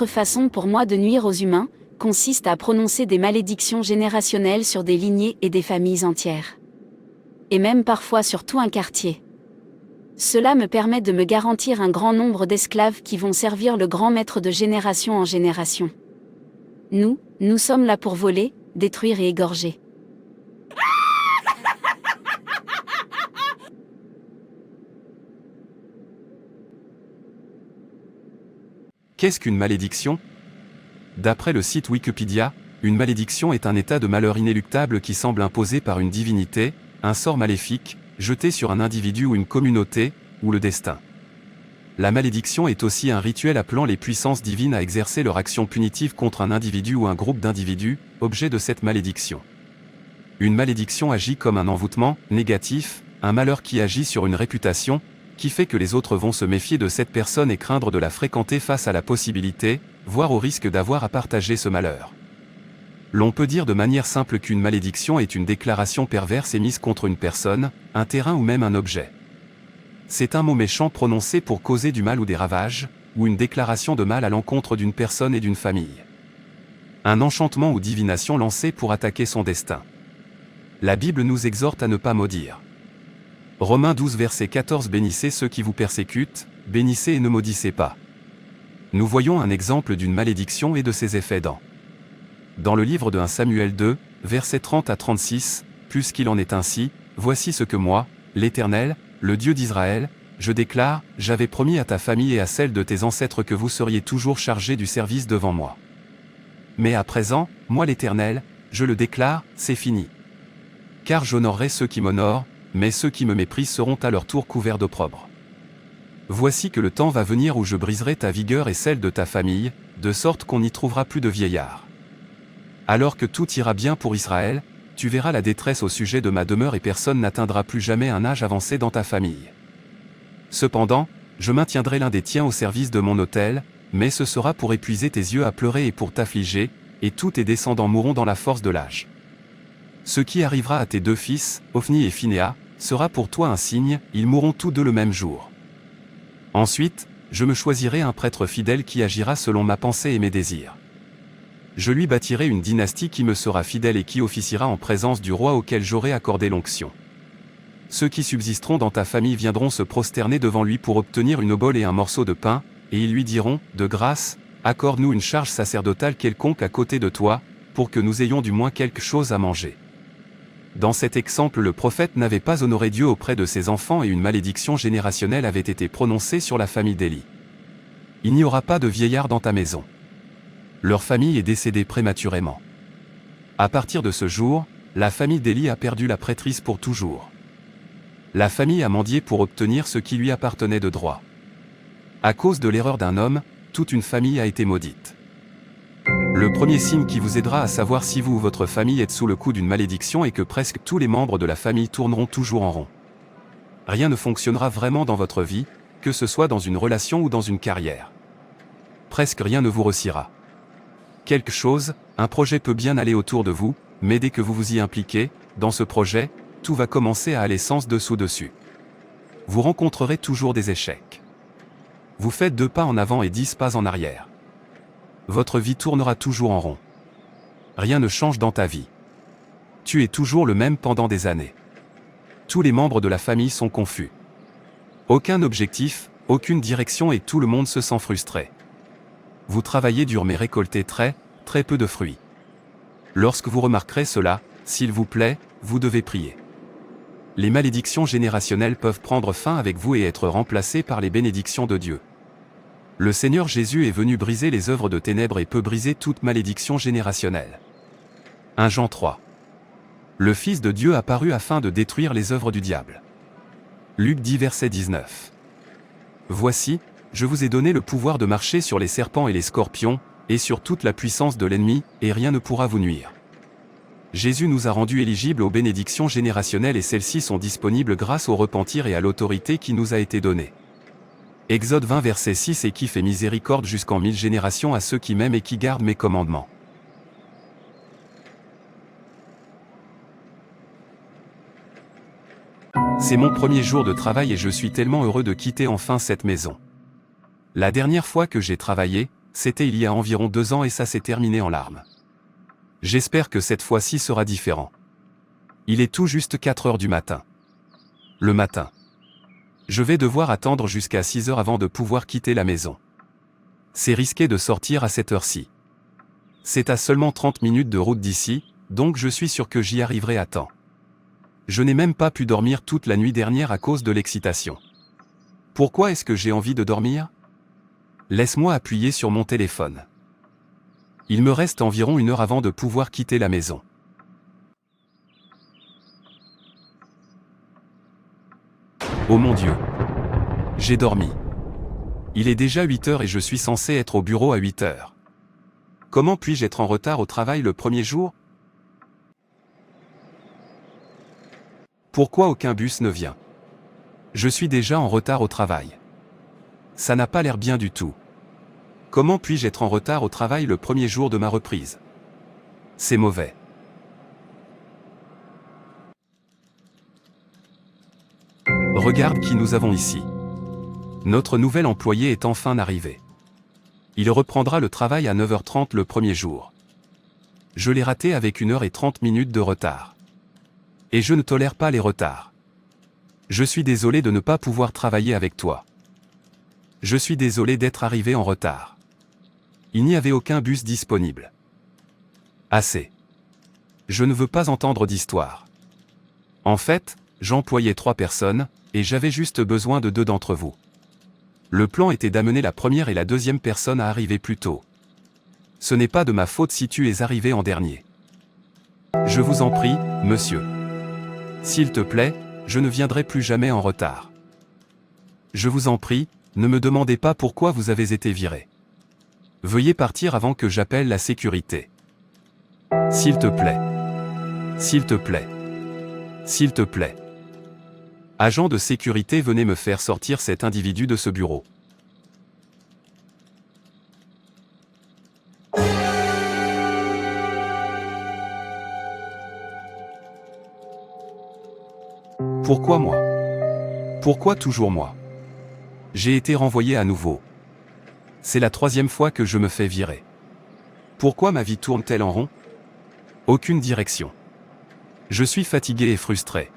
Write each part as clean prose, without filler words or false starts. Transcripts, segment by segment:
autre façon pour moi de nuire aux humains consiste à prononcer des malédictions générationnelles sur des lignées et des familles entières. Et même parfois sur tout un quartier. Cela me permet de me garantir un grand nombre d'esclaves qui vont servir le grand maître de génération en génération. Nous sommes là pour voler, détruire et égorger. Qu'est-ce qu'une malédiction ? D'après le site Wikipédia, une malédiction est un état de malheur inéluctable qui semble imposé par une divinité, un sort maléfique, jeté sur un individu ou une communauté, ou le destin. La malédiction est aussi un rituel appelant les puissances divines à exercer leur action punitive contre un individu ou un groupe d'individus, objet de cette malédiction. Une malédiction agit comme un envoûtement négatif, un malheur qui agit sur une réputation, qui fait que les autres vont se méfier de cette personne et craindre de la fréquenter face à la possibilité, voire au risque d'avoir à partager ce malheur. L'on peut dire de manière simple qu'une malédiction est une déclaration perverse émise contre une personne, un terrain ou même un objet. C'est un mot méchant prononcé pour causer du mal ou des ravages, ou une déclaration de mal à l'encontre d'une personne et d'une famille. Un enchantement ou divination lancé pour attaquer son destin. La Bible nous exhorte à ne pas maudire. Romains 12 verset 14 Bénissez ceux qui vous persécutent, bénissez et ne maudissez pas. Nous voyons un exemple d'une malédiction et de ses effets dans le livre de 1 Samuel 2, versets 30 à 36, puisqu'il en est ainsi, voici ce que moi, l'Éternel, le Dieu d'Israël, je déclare, j'avais promis à ta famille et à celle de tes ancêtres que vous seriez toujours chargés du service devant moi. Mais à présent, moi l'Éternel, je le déclare, c'est fini. Car j'honorerai ceux qui m'honorent, mais ceux qui me méprisent seront à leur tour couverts d'opprobre. Voici que le temps va venir où je briserai ta vigueur et celle de ta famille, de sorte qu'on n'y trouvera plus de vieillards. Alors que tout ira bien pour Israël, tu verras la détresse au sujet de ma demeure et personne n'atteindra plus jamais un âge avancé dans ta famille. Cependant, je maintiendrai l'un des tiens au service de mon autel, mais ce sera pour épuiser tes yeux à pleurer et pour t'affliger, et tous tes descendants mourront dans la force de l'âge. Ce qui arrivera à tes deux fils, Ophni et Phinéas, sera pour toi un signe, ils mourront tous deux le même jour. Ensuite, je me choisirai un prêtre fidèle qui agira selon ma pensée et mes désirs. Je lui bâtirai une dynastie qui me sera fidèle et qui officiera en présence du roi auquel j'aurai accordé l'onction. Ceux qui subsisteront dans ta famille viendront se prosterner devant lui pour obtenir une obole et un morceau de pain, et ils lui diront, de grâce, accorde-nous une charge sacerdotale quelconque à côté de toi, pour que nous ayons du moins quelque chose à manger. Dans cet exemple, le prophète n'avait pas honoré Dieu auprès de ses enfants et une malédiction générationnelle avait été prononcée sur la famille d'Élie. Il n'y aura pas de vieillards dans ta maison. Leur famille est décédée prématurément. À partir de ce jour, la famille d'Élie a perdu la prêtrise pour toujours. La famille a mendié pour obtenir ce qui lui appartenait de droit. À cause de l'erreur d'un homme, toute une famille a été maudite. Le premier signe qui vous aidera à savoir si vous ou votre famille êtes sous le coup d'une malédiction est que presque tous les membres de la famille tourneront toujours en rond. Rien ne fonctionnera vraiment dans votre vie, que ce soit dans une relation ou dans une carrière. Presque rien ne vous réussira. Quelque chose, un projet peut bien aller autour de vous, mais dès que vous vous y impliquez, dans ce projet, tout va commencer à aller sens dessous-dessus. Vous rencontrerez toujours des échecs. Vous faites 2 pas en avant et 10 pas en arrière. Votre vie tournera toujours en rond. Rien ne change dans ta vie. Tu es toujours le même pendant des années. Tous les membres de la famille sont confus. Aucun objectif, aucune direction et tout le monde se sent frustré. Vous travaillez dur mais récoltez très peu de fruits. Lorsque vous remarquerez cela, s'il vous plaît, vous devez prier. Les malédictions générationnelles peuvent prendre fin avec vous et être remplacées par les bénédictions de Dieu. Le Seigneur Jésus est venu briser les œuvres de ténèbres et peut briser toute malédiction générationnelle. 1 Jean 3. Le Fils de Dieu apparut afin de détruire les œuvres du diable. Luc 10 verset 19. Voici, je vous ai donné le pouvoir de marcher sur les serpents et les scorpions, et sur toute la puissance de l'ennemi, et rien ne pourra vous nuire. Jésus nous a rendus éligibles aux bénédictions générationnelles et celles-ci sont disponibles grâce au repentir et à l'autorité qui nous a été donnée. Exode 20 verset 6 Et qui fait miséricorde jusqu'en 1000 générations à ceux qui m'aiment et qui gardent mes commandements. C'est mon premier jour de travail et je suis tellement heureux de quitter enfin cette maison. La dernière fois que j'ai travaillé, C'était il y a environ 2 ans et ça s'est terminé en larmes. J'espère que cette fois-ci sera différent. Il est tout juste 4 heures du matin. Le matin. Je vais devoir attendre jusqu'à 6 heures avant de pouvoir quitter la maison. C'est risqué de sortir à cette heure-ci. C'est à seulement 30 minutes de route d'ici, donc je suis sûr que j'y arriverai à temps. Je n'ai même pas pu dormir toute la nuit dernière à cause de l'excitation. Pourquoi est-ce que j'ai envie de dormir ? Laisse-moi appuyer sur mon téléphone. Il me reste environ 1 heure avant de pouvoir quitter la maison. Oh mon Dieu! J'ai dormi. Il est déjà 8 heures et je suis censé être au bureau à 8 heures. Comment puis-je être en retard au travail le premier jour? Pourquoi aucun bus ne vient? Je suis déjà en retard au travail. Ça n'a pas l'air bien du tout. Comment puis-je être en retard au travail le premier jour de ma reprise? C'est mauvais. Regarde qui nous avons ici. Notre nouvel employé est enfin arrivé. Il reprendra le travail à 9h30 le premier jour. Je l'ai raté avec 1h30 de retard. Et je ne tolère pas les retards. Je suis désolé de ne pas pouvoir travailler avec toi. Je suis désolé d'être arrivé en retard. Il n'y avait aucun bus disponible. Assez. Je ne veux pas entendre d'histoire. En fait, j'employais 3 personnes, et j'avais juste besoin de 2 d'entre vous. Le plan était d'amener la première et la deuxième personne à arriver plus tôt. Ce n'est pas de ma faute si tu es arrivé en dernier. Je vous en prie, monsieur. S'il te plaît, je ne viendrai plus jamais en retard. Je vous en prie, ne me demandez pas pourquoi vous avez été viré. Veuillez partir avant que j'appelle la sécurité. S'il te plaît. S'il te plaît. S'il te plaît. Agent de sécurité, venez me faire sortir cet individu de ce bureau. Pourquoi moi? Pourquoi toujours moi? J'ai été renvoyé à nouveau. C'est la 3e fois que je me fais virer. Pourquoi ma vie tourne-t-elle en rond? Aucune direction. Je suis fatigué et frustré.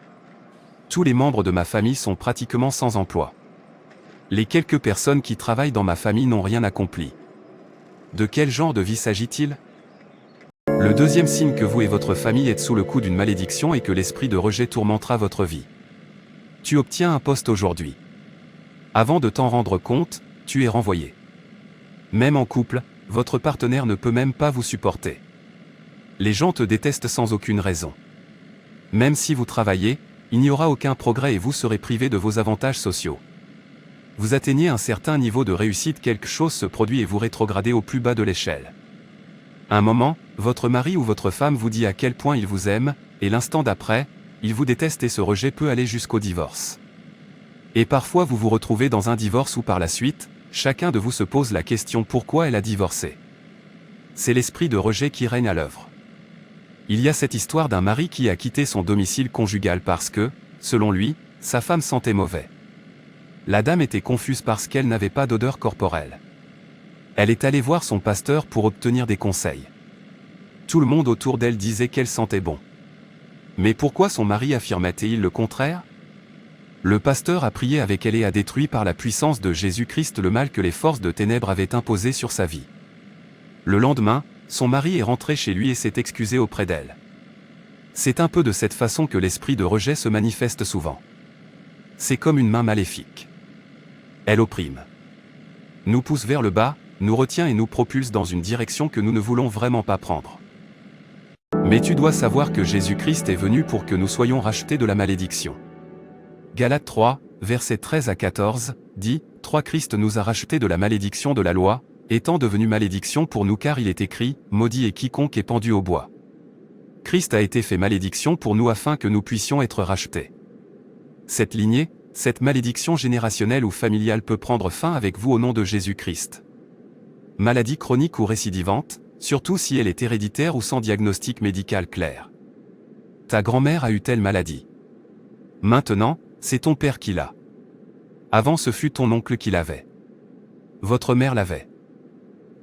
Tous les membres de ma famille sont pratiquement sans emploi. Les quelques personnes qui travaillent dans ma famille n'ont rien accompli. De quel genre de vie s'agit-il? Le deuxième signe que vous et votre famille êtes sous le coup d'une malédiction et que l'esprit de rejet tourmentera votre vie. Tu obtiens un poste aujourd'hui. Avant de t'en rendre compte, tu es renvoyé. Même en couple, votre partenaire ne peut même pas vous supporter. Les gens te détestent sans aucune raison. Même si vous travaillez, il n'y aura aucun progrès et vous serez privé de vos avantages sociaux. Vous atteignez un certain niveau de réussite, quelque chose se produit et vous rétrogradez au plus bas de l'échelle. Un moment, votre mari ou votre femme vous dit à quel point il vous aime, et l'instant d'après, il vous déteste et ce rejet peut aller jusqu'au divorce. Et parfois vous vous retrouvez dans un divorce où par la suite, chacun de vous se pose la question pourquoi elle a divorcé. C'est l'esprit de rejet qui règne à l'œuvre. Il y a cette histoire d'un mari qui a quitté son domicile conjugal parce que, selon lui, sa femme sentait mauvais. La dame était confuse parce qu'elle n'avait pas d'odeur corporelle. Elle est allée voir son pasteur pour obtenir des conseils. Tout le monde autour d'elle disait qu'elle sentait bon. Mais pourquoi son mari affirmait-il le contraire? Le pasteur a prié avec elle et a détruit par la puissance de Jésus-Christ le mal que les forces de ténèbres avaient imposé sur sa vie. Le lendemain, son mari est rentré chez lui et s'est excusé auprès d'elle. C'est un peu de cette façon que l'esprit de rejet se manifeste souvent. C'est comme une main maléfique. Elle opprime. Nous pousse vers le bas, nous retient et nous propulse dans une direction que nous ne voulons vraiment pas prendre. Mais tu dois savoir que Jésus-Christ est venu pour que nous soyons rachetés de la malédiction. Galates 3, versets 13 à 14, dit « 3 Christ nous a rachetés de la malédiction de la loi, étant devenu malédiction pour nous car il est écrit « Maudit est quiconque est pendu au bois ». Christ a été fait malédiction pour nous afin que nous puissions être rachetés. Cette lignée, cette malédiction générationnelle ou familiale peut prendre fin avec vous au nom de Jésus-Christ. Maladie chronique ou récidivante, surtout si elle est héréditaire ou sans diagnostic médical clair. Ta grand-mère a eu telle maladie. Maintenant, c'est ton père qui l'a. Avant ce fut ton oncle qui l'avait. Votre mère l'avait.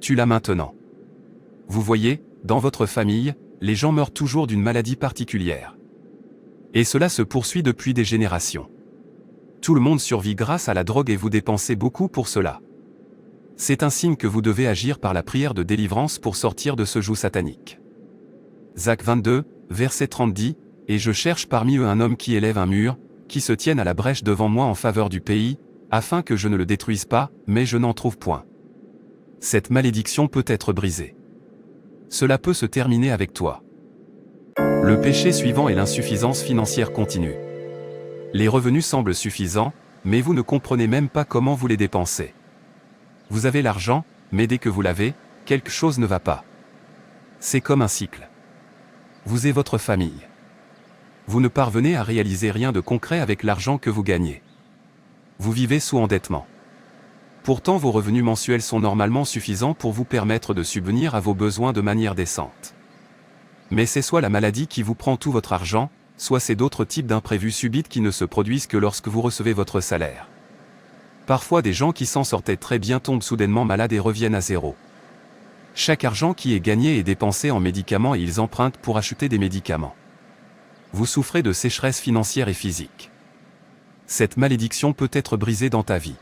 tu l'as maintenant. Vous voyez, dans votre famille, les gens meurent toujours d'une maladie particulière. Et cela se poursuit depuis des générations. Tout le monde survit grâce à la drogue et vous dépensez beaucoup pour cela. C'est un signe que vous devez agir par la prière de délivrance pour sortir de ce joug satanique. Zac 22, verset 30 dit, « Et je cherche parmi eux un homme qui élève un mur, qui se tienne à la brèche devant moi en faveur du pays, afin que je ne le détruise pas, mais je n'en trouve point. » Cette malédiction peut être brisée. Cela peut se terminer avec toi. Le péché suivant est l'insuffisance financière continue. Les revenus semblent suffisants, mais vous ne comprenez même pas comment vous les dépensez. Vous avez l'argent, mais dès que vous l'avez, quelque chose ne va pas. C'est comme un cycle. Vous et votre famille. Vous ne parvenez à réaliser rien de concret avec l'argent que vous gagnez. Vous vivez sous endettement. Pourtant vos revenus mensuels sont normalement suffisants pour vous permettre de subvenir à vos besoins de manière décente. Mais c'est soit la maladie qui vous prend tout votre argent, soit c'est d'autres types d'imprévus subites qui ne se produisent que lorsque vous recevez votre salaire. Parfois des gens qui s'en sortaient très bien tombent soudainement malades et reviennent à zéro. Chaque argent qui est gagné est dépensé en médicaments et ils empruntent pour acheter des médicaments. Vous souffrez de sécheresse financière et physique. Cette malédiction peut être brisée dans ta vie.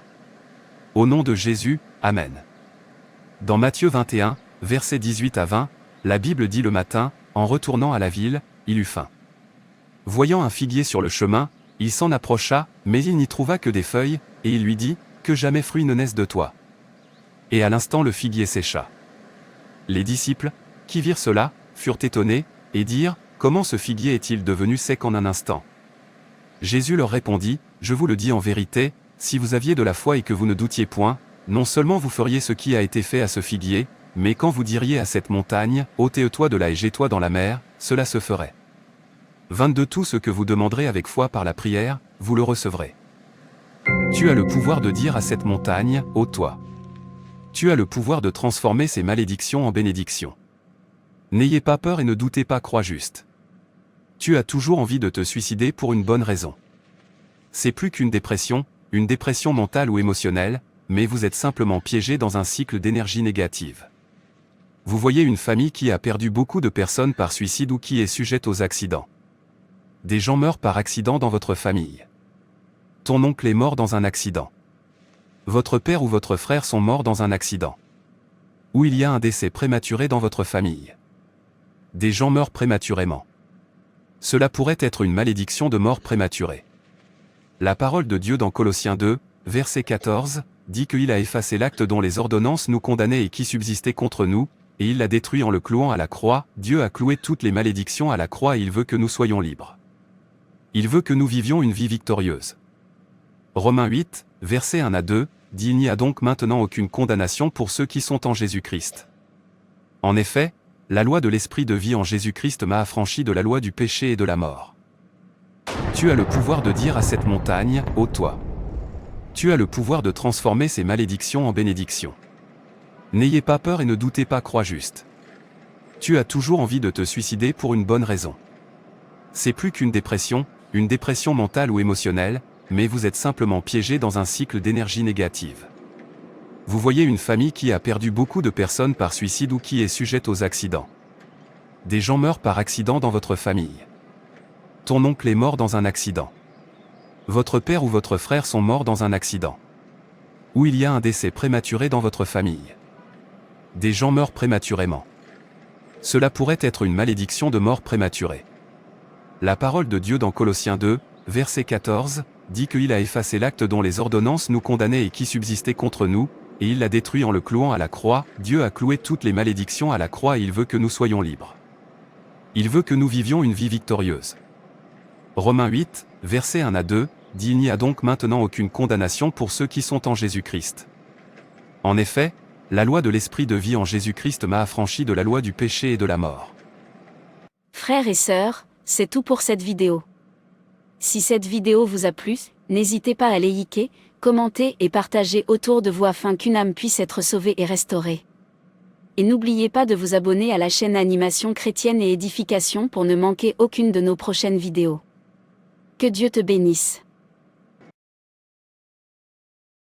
Au nom de Jésus, Amen. Dans Matthieu 21, versets 18 à 20, la Bible dit le matin, en retournant à la ville, il eut faim. Voyant un figuier sur le chemin, il s'en approcha, mais il n'y trouva que des feuilles, et il lui dit, que jamais fruit ne naisse de toi. Et à l'instant le figuier sécha. Les disciples, qui virent cela, furent étonnés, et dirent, comment ce figuier est-il devenu sec en un instant? Jésus leur répondit, je vous le dis en vérité, si vous aviez de la foi et que vous ne doutiez point, non seulement vous feriez ce qui a été fait à ce figuier, mais quand vous diriez à cette montagne, ôte-toi de là et jette-toi dans la mer, cela se ferait. 22 Tout ce que vous demanderez avec foi par la prière, vous le recevrez. Tu as le pouvoir de dire à cette montagne, ôte-toi. Tu as le pouvoir de transformer ces malédictions en bénédictions. N'ayez pas peur et ne doutez pas, crois juste. Tu as toujours envie de te suicider pour une bonne raison. C'est plus qu'une dépression mentale ou émotionnelle, mais vous êtes simplement piégé dans un cycle d'énergie négative. Vous voyez une famille qui a perdu beaucoup de personnes par suicide ou qui est sujette aux accidents. Des gens meurent par accident dans votre famille. Ton oncle est mort dans un accident. Votre père ou votre frère sont morts dans un accident. Ou il y a un décès prématuré dans votre famille. Des gens meurent prématurément. Cela pourrait être une malédiction de mort prématurée. La parole de Dieu dans Colossiens 2, verset 14, dit qu'il a effacé l'acte dont les ordonnances nous condamnaient et qui subsistait contre nous, et il l'a détruit en le clouant à la croix. Dieu a cloué toutes les malédictions à la croix et il veut que nous soyons libres. Il veut que nous vivions une vie victorieuse. Romains 8, versets 1 à 2, dit il n'y a donc maintenant aucune condamnation pour ceux qui sont en Jésus-Christ. En effet, la loi de l'esprit de vie en Jésus-Christ m'a affranchi de la loi du péché et de la mort. Tu as le pouvoir de dire à cette montagne, ôte-toi. Tu as le pouvoir de transformer ces malédictions en bénédictions. N'ayez pas peur et ne doutez pas, crois juste. Tu as toujours envie de te suicider pour une bonne raison. C'est plus qu'une dépression mentale ou émotionnelle, mais vous êtes simplement piégé dans un cycle d'énergie négative. Vous voyez une famille qui a perdu beaucoup de personnes par suicide ou qui est sujette aux accidents. Des gens meurent par accident dans votre famille. Ton oncle est mort dans un accident. Votre père ou votre frère sont morts dans un accident. Ou il y a un décès prématuré dans votre famille. Des gens meurent prématurément. Cela pourrait être une malédiction de mort prématurée. La parole de Dieu dans Colossiens 2, verset 14, dit qu'il a effacé l'acte dont les ordonnances nous condamnaient et qui subsistait contre nous, et il l'a détruit en le clouant à la croix. Dieu a cloué toutes les malédictions à la croix et il veut que nous soyons libres. Il veut que nous vivions une vie victorieuse. Romains 8, versets 1 à 2, dit il n'y a donc maintenant aucune condamnation pour ceux qui sont en Jésus-Christ. En effet, la loi de l'esprit de vie en Jésus-Christ m'a affranchi de la loi du péché et de la mort. Frères et sœurs, c'est tout pour cette vidéo. Si cette vidéo vous a plu, n'hésitez pas à liker, commenter et partager autour de vous afin qu'une âme puisse être sauvée et restaurée. Et n'oubliez pas de vous abonner à la chaîne Animation Chrétienne et Édification pour ne manquer aucune de nos prochaines vidéos. Que Dieu te bénisse.